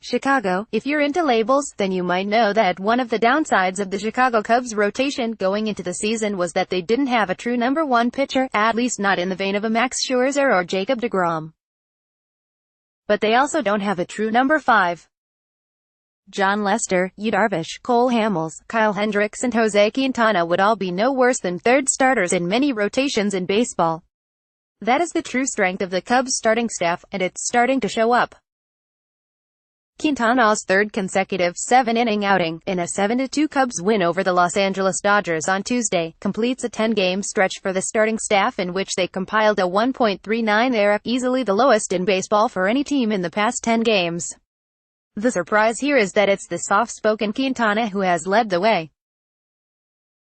Chicago. If you're into labels, then you might know that one of the downsides of the Chicago Cubs rotation going into the season was that they didn't have a true number one pitcher, at least not in the vein of a Max Scherzer or Jacob deGrom. But they also don't have a true number 5. Jon Lester, Yu Darvish, Cole Hamels, Kyle Hendricks and Jose Quintana would all be no worse than third starters in many rotations in baseball. That is the true strength of the Cubs starting staff, and it's starting to show up. Quintana's third consecutive 7-inning outing, in a 7-2 Cubs win over the Los Angeles Dodgers on Tuesday, completes a 10-game stretch for the starting staff in which they compiled a 1.39 ERA, easily the lowest in baseball for any team in the past 10 games. The surprise here is that it's the soft-spoken Quintana who has led the way.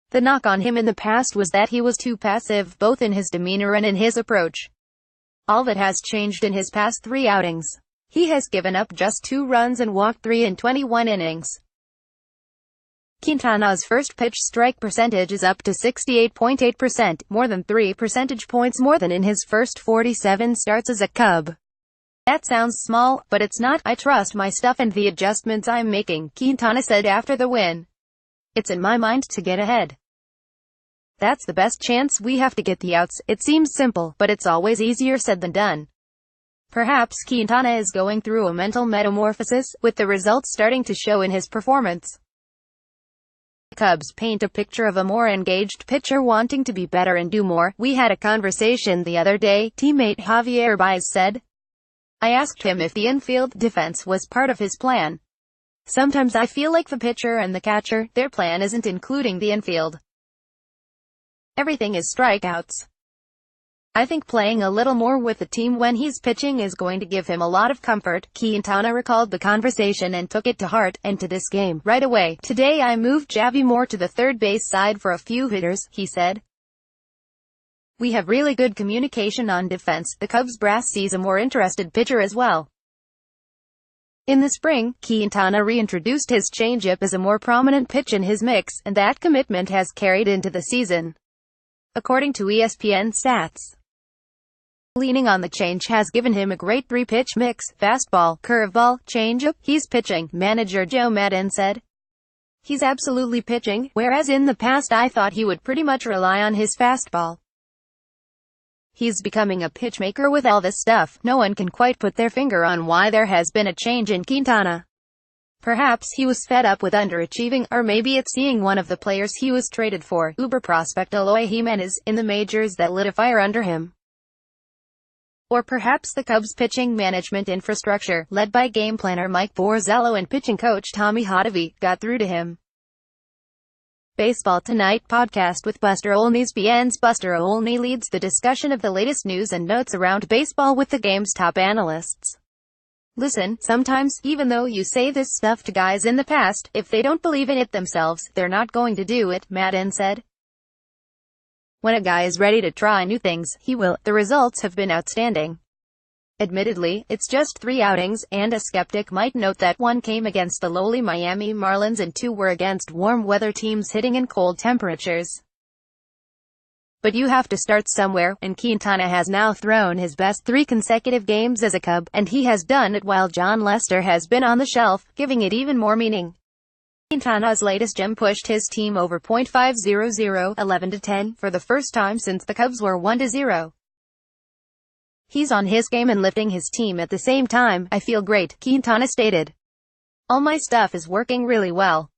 The knock on him in the past was that he was too passive, both in his demeanor and in his approach. All that has changed in his past 3 outings. He has given up just 2 runs and walked 3 in 21 innings. Quintana's first pitch strike percentage is up to 68.8%, more than 3 percentage points more than in his first 47 starts as a Cub. That sounds small, but it's not. I trust my stuff and the adjustments I'm making, Quintana said after the win. It's in my mind to get ahead. That's the best chance we have to get the outs. It seems simple, but it's always easier said than done. Perhaps Quintana is going through a mental metamorphosis, with the results starting to show in his performance. Cubs paint a picture of a more engaged pitcher wanting to be better and do more. We had a conversation the other day, teammate Javier Baez said. I asked him if the infield defense was part of his plan. Sometimes I feel like the pitcher and the catcher, their plan isn't including the infield. Everything is strikeouts. I think playing a little more with the team when he's pitching is going to give him a lot of comfort. Quintana recalled the conversation and took it to heart, and to this game, right away. Today I moved Javi more to the third base side for a few hitters, he said. We have really good communication on defense. The Cubs brass sees a more interested pitcher as well. In the spring, Quintana reintroduced his changeup as a more prominent pitch in his mix, and that commitment has carried into the season. According to ESPN stats, leaning on the change has given him a great 3-pitch mix: fastball, curveball, changeup. He's pitching, manager Joe Maddon said. He's absolutely pitching, whereas in the past I thought he would pretty much rely on his fastball. He's becoming a pitchmaker with all this stuff. No one can quite put their finger on why there has been a change in Quintana. Perhaps he was fed up with underachieving, or maybe it's seeing one of the players he was traded for, Uber prospect Eloy Jimenez, in the majors that lit a fire under him. Or perhaps the Cubs' pitching management infrastructure, led by game planner Mike Borzello and pitching coach Tommy Hotovy, got through to him. Baseball Tonight podcast with Buster Olney. ESPN's Buster Olney leads the discussion of the latest news and notes around baseball with the game's top analysts. Listen, sometimes, even though you say this stuff to guys in the past, if they don't believe in it themselves, they're not going to do it, Maddon said. When a guy is ready to try new things, he will. The results have been outstanding. Admittedly, it's just 3 outings, and a skeptic might note that 1 came against the lowly Miami Marlins and 2 were against warm weather teams hitting in cold temperatures. But you have to start somewhere, and Quintana has now thrown his best 3 consecutive games as a Cub, and he has done it while Jon Lester has been on the shelf, giving it even more meaning. Quintana's latest gem pushed his team over .500, 11-10, for the first time since the Cubs were 1-0. He's on his game and lifting his team at the same time. I feel great, Quintana stated. All my stuff is working really well.